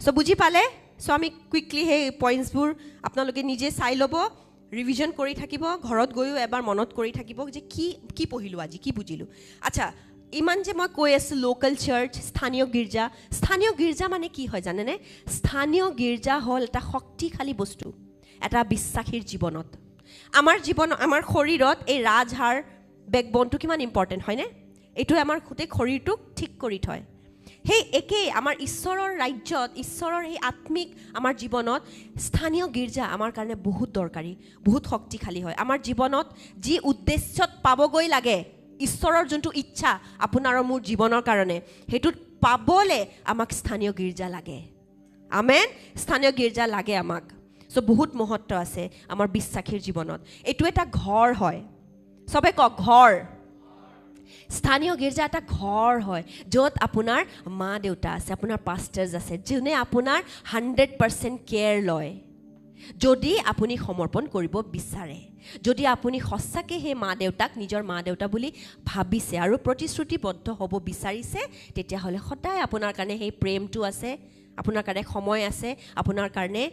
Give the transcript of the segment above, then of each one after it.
So বুজি পালে so আমি কুইকলি সেই পইণ্টছবোৰ আপোনালোকে নিজে চাই ল'ব ৰিভিজন কৰি থাকিব ঘৰত গৈও এবাৰ মনত কৰি থাকিব যে কি কি পঢ়িলোঁ আজি কি বুজিলোঁ আচ্ছা ইমান যে মই কৈ আছোঁ লোকেল চাৰ্চ স্থানীয় গীৰ্জা মানে কি হয় জানেনে স্থানীয় গীৰ্জা হ'ল এটা শক্তিশালী বস্তু এটা বিশ্বাসীৰ জীৱনত আমাৰ শৰীৰত এই ৰাজহাড় বেকবনটো কিমান ইম্পৰ্টেণ্ট হয়নে এইটোৱে আমাৰ গোটেই শৰীৰটোক ঠিক কৰি থয় সেই একেই আমাৰ ঈশ্বৰৰ ৰাজ্যত ঈশ্বৰৰ সেই আত্মিক আমাৰ জীৱনত স্থানীয় গীৰ্জা আমাৰ কাৰণে বহুত দৰকাৰী বহুত শক্তিশালী হয় আমাৰ জীৱনত যি উদ্দেশ্যত পাবগৈ লাগে ঈশ্বৰৰ যোনটো ইচ্ছা আপোনাৰ আৰু মোৰ জীৱনৰ কাৰণে সেইটোত পাবলৈ আমাক স্থানীয় গীৰ্জা লাগে আমেন স্থানীয় গীৰ্জা লাগে আমাক সো বহুত মহত্ব আছে আমাৰ বিশ্বাসীৰ জীৱনত এইটো এটা ঘৰ হয় সবে কওক ঘৰ স্থানীয় গীৰ্জা এটা ঘৰ হয় য'ত আপোনাৰ মা দেউতা আছে আপোনাৰ পাষ্টাৰ্ছ আছে যোনে আপোনাৰ 100% কেয়াৰ লয় যদি আপুনি সমৰ্পণ কৰিব বিচাৰে যদি আপুনি সঁচাকৈ সেই মা দেউতাক নিজৰ মা দেউতা বুলি ভাবিছে আৰু প্ৰতিশ্ৰুতিবদ্ধ হ'ব বিচাৰিছে তেতিয়াহ'লে সদায় আপোনাৰ কাৰণে সেই প্ৰেমটো আছে আপোনাৰ কাৰণে সময় আছে আপোনাৰ কাৰণে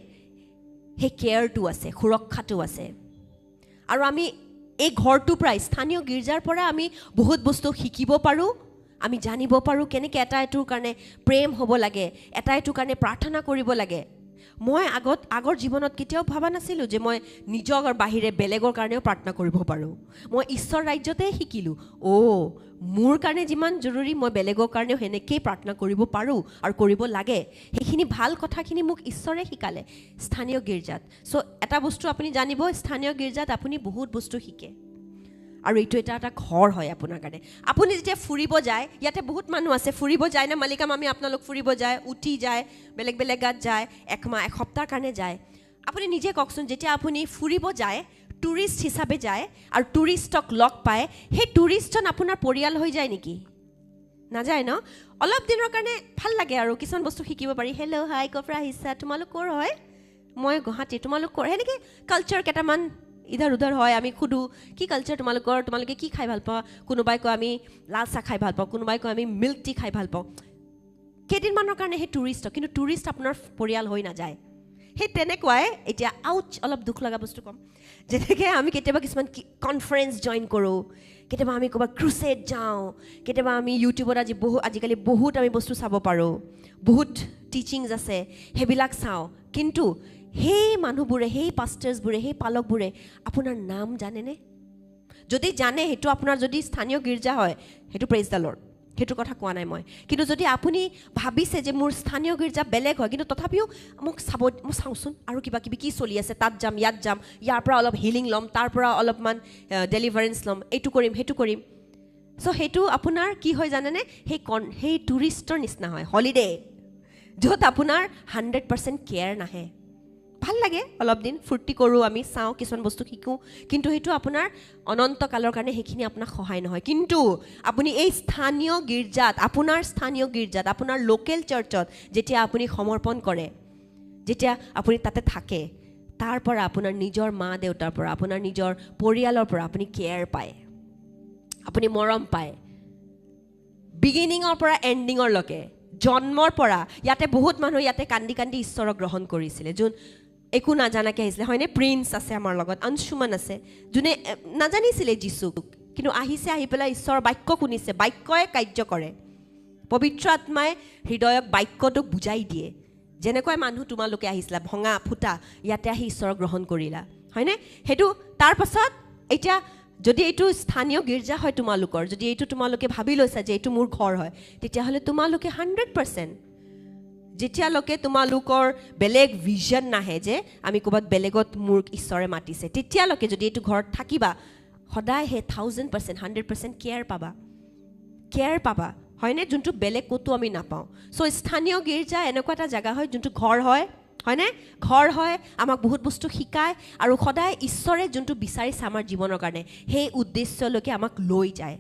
সেই কেয়াৰটো আছে সুৰক্ষাটো আছে আৰু আমি এই ঘৰটোৰ পৰা স্থানীয় গীৰ্জাৰ পৰা আমি বহুত বস্তু শিকিব পাৰোঁ আমি জানিব পাৰোঁ কেনেকৈ এটা এইটোৰ কাৰণে প্ৰেম হ'ব লাগে এটা এইটোৰ কাৰণে প্ৰাৰ্থনা কৰিব লাগে মই আগৰ জীৱনত কেতিয়াও ভাবা নাছিলোঁ যে মই নিজৰ বাহিৰে বেলেগৰ কাৰণেও প্ৰাৰ্থনা কৰিব পাৰোঁ মই ঈশ্বৰ ৰাজ্যতে শিকিলোঁ মোৰ কাৰণে যিমান জৰুৰী মই বেলেগৰ কাৰণেও সেনেকেই প্ৰাৰ্থনা কৰিব পাৰোঁ আৰু কৰিব লাগে সেইখিনি ভাল কথাখিনি মোক ঈশ্বৰে শিকালে স্থানীয় গীৰ্জাত চ' এটা বস্তু আপুনি জানিব স্থানীয় গীৰ্জাত আপুনি বহুত বস্তু শিকে আৰু এইটো এটা ঘৰ হয় আপোনাৰ কাৰণে আপুনি যেতিয়া ফুৰিব যায় ইয়াতে বহুত মানুহ আছে ফুৰিব যায় না মালিকাম আমি আপোনালোক ফুৰিব যায় উঠি যায় বেলেগ বেলেগাত যায় একমাহ এসপ্তাহৰ কাৰণে যায় আপুনি নিজে কওকচোন যেতিয়া আপুনি ফুৰিব যায় টুৰিষ্ট হিচাপে যায় আৰু টুৰিষ্টক লগ পায় সেই টুৰিষ্টজন আপোনাৰ পৰিয়াল হৈ যায় নেকি নাযায় ন অলপ দিনৰ কাৰণে ভাল লাগে আৰু কিছুমান বস্তু শিকিব পাৰি হেল্ল' হাই ক'ৰ পৰা আহিছা তোমালোক ক'ৰ হয় মই গুৱাহাটী তোমালোক ক'ৰ সেনেকৈ কালচাৰ কেইটামান ইধৰ উধৰ হয় আমি সুধোঁ কি কালচাৰ তোমালোকে কি খাই ভাল পোৱা কোনোবাই কয় আমি লাল চাহ খাই ভাল পাওঁ কোনোবাই কয় আমি মিল্ক টি খাই ভাল পাওঁ কেইদিনমানৰ কাৰণে সেই টুৰিষ্ট কিন্তু টুৰিষ্ট আপোনাৰ পৰিয়াল হৈ নাযায় সেই তেনেকুৱাই এতিয়া অলপ দুখ লগা বস্তু ক'ম যেনেকৈ আমি কেতিয়াবা কিছুমান কনফাৰেঞ্চ জইন কৰোঁ কেতিয়াবা আমি ক'ৰবাত ক্ৰুছেড যাওঁ কেতিয়াবা আমি ইউটিউবত আজিকালি বহুত আমি বস্তু চাব পাৰোঁ বহুত টিচিংছ আছে সেইবিলাক চাওঁ কিন্তু সেই মানুহবোৰে সেই পাষ্টাৰ্ছবোৰে সেই পালকবোৰে আপোনাৰ নাম জানেনে যদি জানে সেইটো আপোনাৰ যদি স্থানীয় গীৰ্জা হয় সেইটো প্ৰেইজ দ্য লৰ্ড সেইটো কথা কোৱা নাই মই কিন্তু যদি আপুনি ভাবিছে যে মোৰ স্থানীয় গীৰ্জা বেলেগ হয় কিন্তু তথাপিও মোক চাওঁচোন আৰু কিবা কিবি কি চলি আছে তাত যাম ইয়াত যাম ইয়াৰ পৰা অলপ হিলিং ল'ম তাৰ পৰা অলপমান ডেলিভাৰেঞ্চ ল'ম এইটো কৰিম সেইটো কৰিম চ' সেইটো আপোনাৰ কি হয় জানেনে সেই টুৰিষ্টৰ নিচিনা হয় হলিডে য'ত আপোনাৰ 100% কেয়াৰ নাহে ভাল লাগে অলপ দিন ফূৰ্তি কৰোঁ আমি চাওঁ কিছুমান বস্তু শিকোঁ কিন্তু সেইটো আপোনাৰ অনন্তকালৰ কাৰণে সেইখিনি আপোনাক সহায় নহয় কিন্তু আপুনি এই স্থানীয় গীৰ্জাত আপোনাৰ লোকেল চাৰ্চত যেতিয়া আপুনি সমৰ্পণ কৰে যেতিয়া আপুনি তাতে থাকে তাৰ পৰা আপোনাৰ নিজৰ মা দেউতাৰ পৰা আপোনাৰ নিজৰ পৰিয়ালৰ পৰা আপুনি কেয়াৰ পায় আপুনি মৰম পায় বিগিনিঙৰ পৰা এণ্ডিঙৰলৈকে জন্মৰ পৰা ইয়াতে বহুত মানুহ ইয়াতে কান্দি কান্দি ঈশ্বৰক গ্ৰহণ কৰিছিলে যোন একো নাজানাকৈ আহিছিলে হয়নে প্ৰিন্স আছে আমাৰ লগত অংশুমান আছে যোনে নাজানিছিলে যীচুক কিন্তু আহি পেলাই ঈশ্বৰৰ বাক্য শুনিছে বাক্যই কাৰ্য কৰে পবিত্ৰ আত্মাই হৃদয়ক বাক্যটোক বুজাই দিয়ে যেনেকৈ মানুহ তোমালোকে আহিছিলা ভঙা ফুটা ইয়াতে আহি ঈশ্বৰক গ্ৰহণ কৰিলা হয়নে সেইটো তাৰ পাছত এতিয়া যদি এইটো স্থানীয় গীৰ্জা হয় তোমালোকৰ যদি এইটো তোমালোকে ভাবি লৈছা যে এইটো মোৰ ঘৰ হয় তেতিয়াহ'লে তোমালোকে 100% যেতিয়ালৈকে তোমালোকৰ বেলেগ ভিজন নাহে যে আমি ক'ৰবাত বেলেগত মোৰ ঈশ্বৰে মাতিছে তেতিয়ালৈকে যদি এইটো ঘৰত থাকিবা সদায় সেই 1000% 100% কেয়াৰ পাবা হয়নে যোনটো বেলেগ ক'তো আমি নাপাওঁ চ' স্থানীয় গীৰ্জা এনেকুৱা এটা জেগা হয় যোনটো ঘৰ হয় হয়নে ঘৰ হয় আমাক বহুত বস্তু শিকায় আৰু সদায় ঈশ্বৰে যোনটো বিচাৰিছে আমাৰ জীৱনৰ কাৰণে সেই উদ্দেশ্যলৈকে আমাক লৈ যায়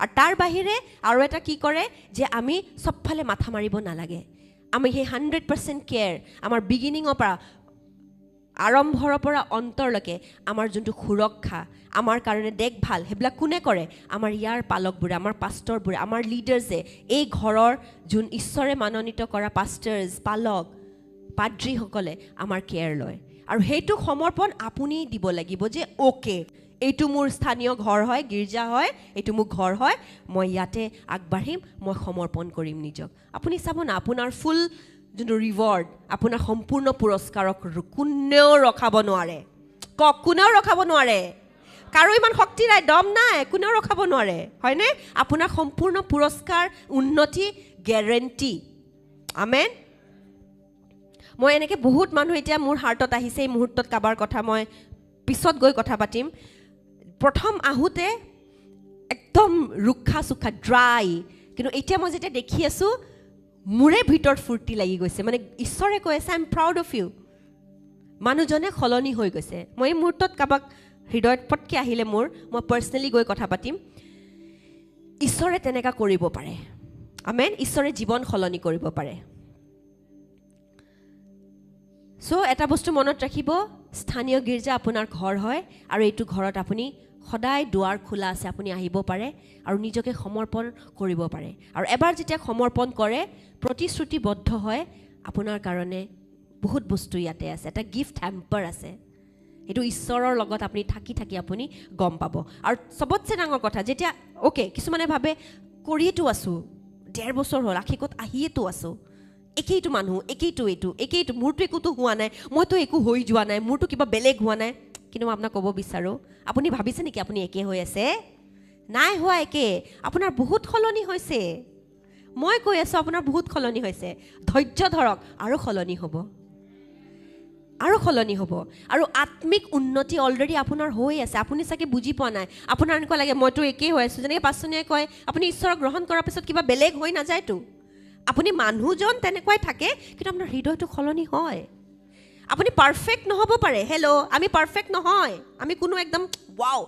আৰু তাৰ বাহিৰে আৰু এটা কি কৰে যে আমি চবফালে মাথা মাৰিব নালাগে আমি সেই 100% কেয়াৰ আমাৰ বিগিনিঙৰ পৰা আৰম্ভৰ পৰা অন্তৰলৈকে আমাৰ যোনটো সুৰক্ষা আমাৰ কাৰণে দেখভাল সেইবিলাক কোনে কৰে আমাৰ ইয়াৰ পালকবোৰে আমাৰ পাষ্টৰবোৰে আমাৰ লিডাৰ্ছে এই ঘৰৰ যোন ঈশ্বৰে মাননিত কৰা পাষ্টাৰ্ছ পালক পাদ্ৰীসকলে আমাৰ কেয়াৰ লয় আৰু সেইটো সমৰ্পণ আপুনি দিব লাগিব যে ওকে এইটো মোৰ স্থানীয় ঘৰ হয় গীৰ্জা হয় এইটো মোৰ ঘৰ হয় মই ইয়াতে আগবাঢ়িম মই সমৰ্পণ কৰিম নিজক আপুনি চাব না আপোনাৰ ফুল যোনটো ৰিৱাৰ্ড আপোনাৰ সম্পূৰ্ণ পুৰস্কাৰক কোনেও ৰখাব নোৱাৰে কোনেও ৰখাব নোৱাৰে কাৰো ইমান শক্তি নাই দম নাই কোনেও ৰখাব নোৱাৰে হয়নে আপোনাৰ সম্পূৰ্ণ পুৰস্কাৰ উন্নতি গ্যাৰেণ্টি আমেন মই এনেকৈ বহুত মানুহ এতিয়া মোৰ হাৰ্টত আহিছে এই মুহূৰ্তত কাবাৰ কথা মই পিছত গৈ কথা পাতিম প্ৰথম আহোঁতে একদম ৰুখা চুখা ড্ৰাই কিন্তু এতিয়া মই যেতিয়া দেখি আছোঁ মোৰে ভিতৰত ফূৰ্তি লাগি গৈছে মানে ঈশ্বৰে কৈ আছে I am proud of you মানুহজনে সলনি হৈ গৈছে মই এই মুহূৰ্তত কাবাক হৃদয়ত পটকৈ আহিলে মোৰ মই পাৰ্চনেলি গৈ কথা পাতিম ঈশ্বৰে তেনেকুৱা কৰিব পাৰে আমেন ঈশ্বৰে জীৱন সলনি কৰিব পাৰে চ' এটা বস্তু মনত ৰাখিব স্থানীয় গীৰ্জা আপোনাৰ ঘৰ হয় আৰু এইটো ঘৰত আপুনি সদায় দুৱাৰ খোলা আছে আপুনি আহিব পাৰে আৰু নিজকে সমৰ্পণ কৰিব পাৰে আৰু এবাৰ যেতিয়া সমৰ্পণ কৰে প্ৰতিশ্ৰুতিবদ্ধ হয় আপোনাৰ কাৰণে বহুত বস্তু ইয়াতে আছে এটা গিফ্ট হেম্পাৰ আছে এইটো ঈশ্বৰৰ লগত আপুনি থাকি আপুনি গম পাব আৰু চবতছে ডাঙৰ কথা যেতিয়া ওকে কিছুমানে ভাবে কৰিয়েতো আছোঁ 1.5 বছৰ হ'ল আশীকত আহিয়েতো আছোঁ একেইটো মানুহ একেইটো মোৰতো একোতো হোৱা নাই মইতো একো হৈ যোৱা নাই মোৰতো কিবা বেলেগ হোৱা নাই কিন্তু মই আপোনাক ক'ব বিচাৰোঁ আপুনি ভাবিছে নেকি আপুনি একে হৈ আছে নাই হোৱা একে আপোনাৰ বহুত সলনি হৈছে মই কৈ আছোঁ আপোনাৰ বহুত সলনি হৈছে ধৈৰ্য ধৰক আৰু সলনি হ'ব আৰু আত্মিক উন্নতি অলৰেডি আপোনাৰ হৈ আছে আপুনি চাগে বুজি পোৱা নাই আপোনাৰ এনেকুৱা লাগে মইতো একেই হৈ আছোঁ যেনেকৈ পাচনীয়ে কয় আপুনি ঈশ্বৰক গ্ৰহণ কৰাৰ পিছত কিবা বেলেগ হৈ নাযায়তো আপুনি মানুহজন তেনেকুৱাই থাকে কিন্তু আপোনাৰ হৃদয়টো সলনি হয় আপুনি পাৰফেক্ট নহ'ব পাৰে হেল্ল' আমি পাৰফেক্ট নহয় আমি কোনো একদম ৱাও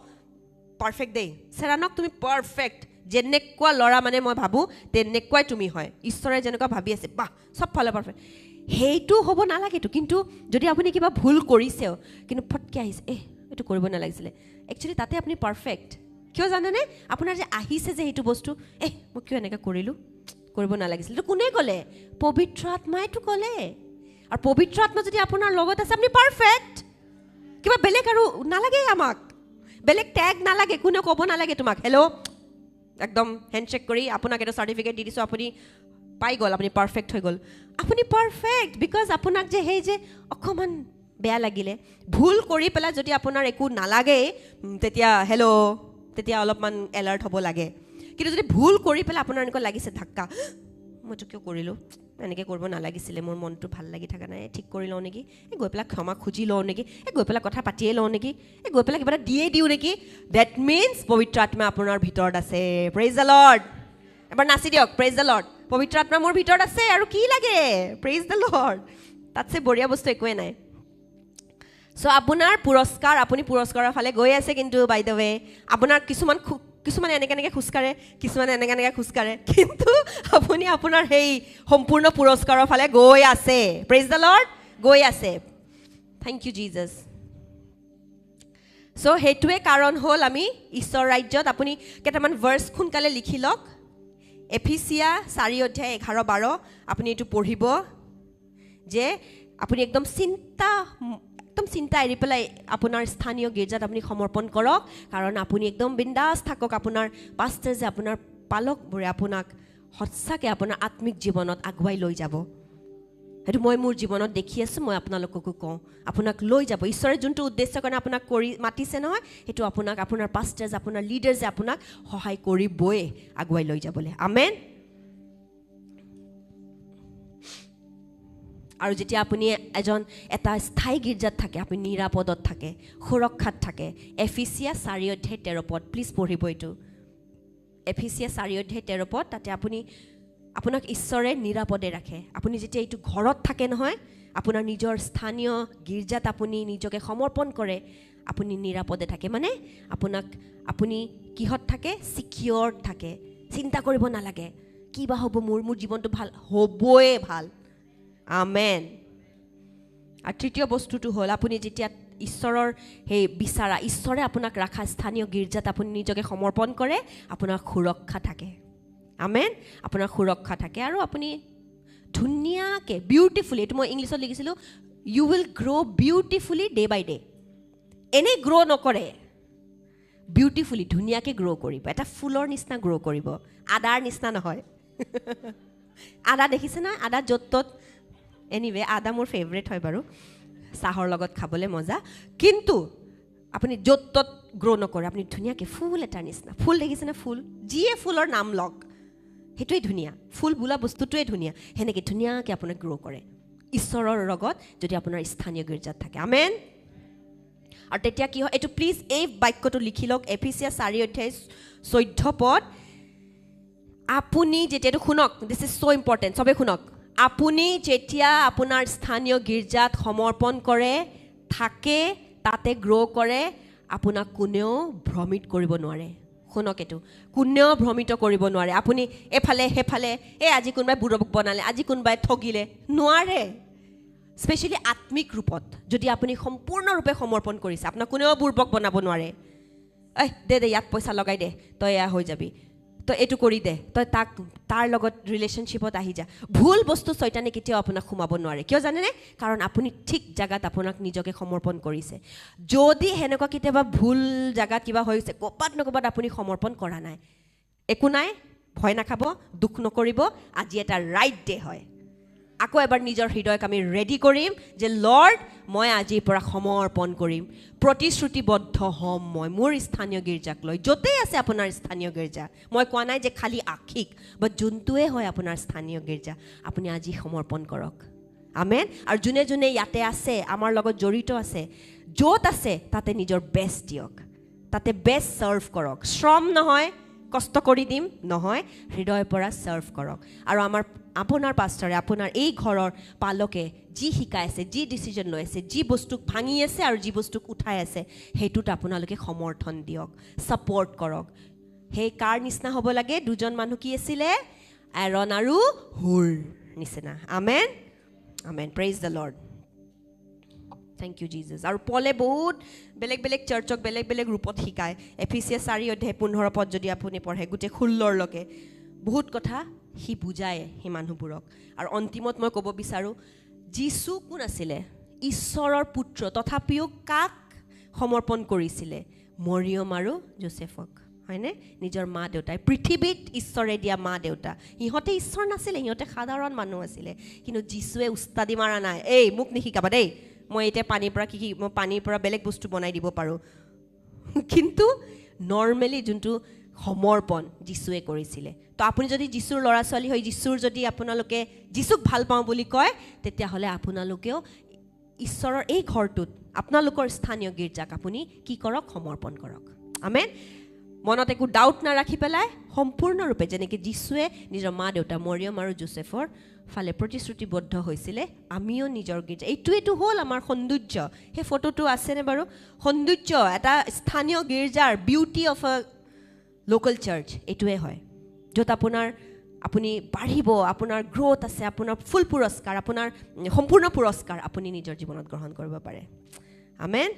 পাৰফেক্ট দেই চেৰানক তুমি পাৰফেক্ট যেনেকুৱা ল'ৰা মানে মই ভাবোঁ তেনেকুৱাই তুমি হয় ঈশ্বৰে যেনেকুৱা ভাবি আছে বাহ চব ফালে পাৰফেক্ট সেইটো হ'ব নালাগেতো কিন্তু যদি আপুনি কিবা ভুল কৰিছেও কিন্তু ফটকৈ আহিছে এইটো কৰিব নালাগিছিলে একচুৱেলি তাতে আপুনি পাৰফেক্ট কিয় জানেনে আপোনাৰ যে আহিছে যে সেইটো বস্তু মই কিয় এনেকৈ কৰিলোঁ কৰিব নালাগিছিল এইটো কোনে ক'লে পবিত্ৰ আত্মাইতো ক'লে আৰু পবিত্ৰ আত্মা যদি আপোনাৰ লগত আছে আপুনি পাৰফেক্ট কিবা বেলেগ আৰু নালাগে আমাক বেলেগ টেগ নালাগে কোনেও ক'ব নালাগে তোমাক হেল্ল' একদম হেণ্ডশ্বেক কৰি আপোনাক এটা চাৰ্টিফিকেট দি দিছোঁ আপুনি পাই গ'ল আপুনি পাৰফেক্ট হৈ গ'ল আপুনি পাৰফেক্ট বিকজ আপোনাক যে সেই যে অকণমান বেয়া লাগিলে ভুল কৰি পেলাই যদি আপোনাৰ একো নালাগে তেতিয়া অলপমান এলাৰ্ট হ'ব লাগে কিন্তু যদি ভুল কৰি পেলাই আপোনাৰ এনেকুৱা লাগিছে ধাক্কা মইতো কিয় কৰিলোঁ এনেকৈ কৰিব নালাগিছিলে মোৰ মনটো ভাল লাগি থকা নাই ঠিক কৰি লওঁ নেকি গৈ পেলাই ক্ষমা খুজি লওঁ নেকি গৈ পেলাই কথা পাতিয়ে লওঁ নেকি গৈ পেলাই কিবা এটা দিয়ে দিওঁ নেকি ডেট মিনছ পবিত্ৰ আত্মা আপোনাৰ ভিতৰত আছে প্ৰেইজ দ্য লৰ্ড এবাৰ নাচি দিয়ক প্ৰেইজ দ্য লৰ্ড পবিত্ৰ আত্মা মোৰ ভিতৰত আছে আৰু কি লাগে প্ৰেইজ দ্য লৰ্ড তাতছে বঢ়িয়া বস্তু একোৱে নাই চ' আপোনাৰ পুৰস্কাৰ আপুনি পুৰস্কাৰৰ ফালে গৈ আছে কিন্তু বাই দ্য ৱে আপোনাৰ কিছুমানে এনেকৈ খোজকাঢ়ে কিছুমানে এনেকৈ খোজকাঢ়ে কিন্তু আপুনি আপোনাৰ সেই সম্পূৰ্ণ পুৰস্কাৰৰ ফালে গৈ আছে প্ৰেইজ দ্য লৰ্ড গৈ আছে থেংক ইউ জিজাছ চ' সেইটোৱে কাৰণ হ'ল আমি ঈশ্বৰ ৰাজ্যত আপুনি কেইটামান ভাৰ্ছ সোনকালে লিখি লওক এফিচিয়া 4:11-12 আপুনি এইটো পঢ়িব যে আপুনি একদম চিন্তা এৰি পেলাই আপোনাৰ স্থানীয় গীৰ্জাত আপুনি সমৰ্পণ কৰক কাৰণ আপুনি একদম বিন্দাছ থাকক আপোনাৰ পাষ্টাৰ যে আপোনাৰ পালকবোৰে আপোনাক সঁচাকৈ আপোনাৰ আত্মিক জীৱনত আগুৱাই লৈ যাব সেইটো মই মোৰ জীৱনত দেখি আছোঁ মই আপোনালোককো কওঁ আপোনাক লৈ যাব ঈশ্বৰে যোনটো উদ্দেশ্য কাৰণে আপোনাক মাতিছে নহয় সেইটো আপোনাক আপোনাৰ পাষ্টাৰ আপোনাৰ লিডাৰ যে আপোনাক সহায় কৰিবই আগুৱাই লৈ যাবলৈ আমেন আৰু যেতিয়া আপুনি এটা স্থায়ী গীৰ্জাত থাকে আপুনি নিৰাপদত থাকে সুৰক্ষাত থাকে এফিচিয়া 4:13 প্লিজ পঢ়িব এইটো এফিচিয়া 4:13 তাতে আপোনাক ঈশ্বৰে নিৰাপদে ৰাখে আপুনি যেতিয়া এইটো ঘৰত থাকে নহয় আপোনাৰ নিজৰ স্থানীয় গীৰ্জাত আপুনি নিজকে সমৰ্পণ কৰে আপুনি নিৰাপদে থাকে মানে আপুনি কিহত থাকে চিকিউৰ থাকে চিন্তা কৰিব নালাগে কি বা হ'ব মোৰ জীৱনটো ভাল হ'বই ভাল আমেন আৰু তৃতীয় বস্তুটো হ'ল আপুনি যেতিয়া ঈশ্বৰৰ সেই বিচাৰা ঈশ্বৰে আপোনাক ৰাখা স্থানীয় গীৰ্জাত আপুনি নিজকে সমৰ্পণ কৰে আপোনাৰ সুৰক্ষা থাকে আমেন আপোনাৰ সুৰক্ষা থাকে আৰু আপুনি ধুনীয়াকৈ বিউটিফুলি, এইটো মই ইংলিছত লিখিছিলোঁ, you will grow' beautifully day by day. এনেই গ্ৰ' নকৰে, বিউটিফুলি ধুনীয়াকৈ গ্ৰ' কৰিব, এটা ফুলৰ নিচিনা গ্ৰ' কৰিব, আদাৰ নিচিনা নহয়। আদা দেখিছে না, আদা য'ত ত'ত, এনিৱে আদা মোৰ ফেভৰেট হয় বাৰু, চাহৰ লগত খাবলৈ মজা। কিন্তু আপুনি য'ত ত'ত গ্ৰ' নকৰে, আপুনি ধুনীয়াকৈ ফুল এটাৰ নিচিনা, ফুল দেখিছেনে, ফুল যিয়ে ফুলৰ নাম লওক সেইটোৱে ধুনীয়া, ফুল বোলা বস্তুটোৱে ধুনীয়া, সেনেকৈ ধুনীয়াকৈ আপোনাক গ্ৰ' কৰে ঈশ্বৰৰ লগত যদি আপোনাৰ স্থানীয় গীৰ্জাত থাকে। আমেন। আৰু তেতিয়া কি হয়, এইটো প্লিজ এই বাক্যটো লিখি লওক, এফিচিয়াছ 4:14। আপুনি যেতিয়া, এইটো শুনক, দিছ ইজ ছ' ইম্পৰ্টেণ্ট, চবেই শুনক। আপুনি যেতিয়া আপোনাৰ স্থানীয় গীৰ্জাত সমৰ্পণ কৰে, থাকে, তাতে গ্ৰ' কৰে, আপোনাক কোনেও ভ্ৰমিত কৰিব নোৱাৰে। শুনক, এইটো কোনেও ভ্ৰমিত কৰিব নোৱাৰে। আপুনি এফালে সেইফালে, আজি কোনোবাই বুৰবক বনালে, আজি কোনোবাই ঠগিলে, নোৱাৰে। স্পেচিয়েলি আত্মিক ৰূপত যদি আপুনি সম্পূৰ্ণৰূপে সমৰ্পণ কৰিছে, আপোনাক কোনেও বুৰবক বনাব নোৱাৰে। দে ইয়াত পইচা লগাই দে, তই এয়া হৈ যাবি, তই এইটো কৰি দে, তই তাৰ লগত ৰিলেশ্যনশ্বিপত আহি যা। ভুল বস্তু ছয়তানে কেতিয়াও আপোনাক সোমাব নোৱাৰে। কিয় জানেনে? কাৰণ আপুনি ঠিক জেগাত আপোনাক নিজকে সমৰ্পণ কৰিছে। যদি সেনেকুৱা কেতিয়াবা ভুল জেগাত কিবা হৈছে, ক'ৰবাত নক'ৰবাত আপুনি সমৰ্পণ কৰা নাই, একো নাই, ভয় নাখাব, দুখ নকৰিব, আজি এটা ৰাইট ডে হয়। আকৌ এবাৰ নিজৰ হৃদয়ক আমি ৰেডি কৰিম যে লৰ্ড, মই আজিৰ পৰা সমৰ্পণ কৰিম, প্ৰতিশ্ৰুতিবদ্ধ হ'ম মই মোৰ স্থানীয় গীৰ্জাক লৈ। য'তেই আছে আপোনাৰ স্থানীয় গীৰ্জা, মই কোৱা নাই যে খালী আশিক, বাট যোনটোৱে হয় আপোনাৰ স্থানীয় গীৰ্জা, আপুনি আজি সমৰ্পণ কৰক। আমেন। আৰু যোনে যোনে ইয়াতে আছে, আমাৰ লগত জড়িত আছে, য'ত আছে তাতে নিজৰ বেষ্ট দিয়ক, তাতে বেষ্ট ছাৰ্ভ কৰক। শ্ৰম নহয়, কষ্ট কৰি দিম নহয়, হৃদয়ৰ পৰা ছাৰ্ভ কৰক। আৰু আপোনাৰ পাষ্টাৰে, আপোনাৰ এই ঘৰৰ পালকে যি শিকাই আছে, যি ডিচিজন লৈ আছে, যি বস্তুক ভাঙি আছে আৰু যি বস্তুক উঠাই আছে, সেইটোত আপোনালোকে সমৰ্থন দিয়ক, ছাপৰ্ট কৰক। সেই কাৰ নিচিনা হ'ব লাগে? দুজন মানুহ কি আছিলে? এৰন আৰু হুৰ নিচিনা। Amen, amen, praise the Lord. Thank you Jesus. আৰু পলে বহুত বেলেগ বেলেগ চাৰ্চক বেলেগ বেলেগ ৰূপত শিকায়। এফিচিয়াছ 4:15 যদি আপুনি পঢ়ে, গোটেই 16লৈকে বহুত কথা সি বুজায় সেই মানুহবোৰক। আৰু অন্তিমত মই ক'ব বিচাৰোঁ, যীশু কোন আছিলে? ঈশ্বৰৰ পুত্ৰ, তথাপিও কাক সমৰ্পণ কৰিছিলে? মৰিয়ম আৰু যোচেফক, হয়নে? নিজৰ মা দেউতাই, পৃথিৱীত ঈশ্বৰে দিয়া মা দেউতা, সিহঁতে ঈশ্বৰ নাছিলে, সিহঁতে সাধাৰণ মানুহ আছিলে। কিন্তু যীশুৱে উস্তাদি মাৰা নাই, মোক নিশিকাবা দেই, মই এতিয়া মই পানীৰ পৰা বেলেগ বস্তু বনাই দিব পাৰোঁ। কিন্তু নৰ্মেলি যোনটো সমৰ্পণ যীশুৱে কৰিছিলে। তো আপুনি যদি যীশুৰ ল'ৰা ছোৱালী হয়, যদি আপোনালোকে যীশুক ভাল পাওঁ বুলি কয়, তেতিয়াহ'লে আপোনালোকেও ঈশ্বৰৰ এই ঘৰটোত, আপোনালোকৰ স্থানীয় গীৰ্জাক আপুনি কি কৰক? সমৰ্পণ কৰক। আমেন। মনত একো ডাউট নাৰাখি পেলাই সম্পূৰ্ণৰূপে, যেনেকৈ যীশুৱে নিজৰ মা দেউতা মৰিয়ম আৰু যোচেফৰ ফালে প্ৰতিশ্ৰুতিবদ্ধ হৈছিলে, আমিও নিজৰ গীৰ্জা, এইটো হ'ল আমাৰ সৌন্দৰ্য। সেই ফটোটো আছেনে বাৰু? সৌন্দৰ্য, এটা স্থানীয় গীৰ্জাৰ beauty of a local church এইটোৱে হয়, য'ত আপুনি বাঢ়িব, আপোনাৰ গ্ৰ'থ আছে, আপোনাৰ ফুল পুৰস্কাৰ, আপোনাৰ সম্পূৰ্ণ পুৰস্কাৰ আপুনি নিজৰ জীৱনত গ্ৰহণ কৰিব পাৰে। আমেন।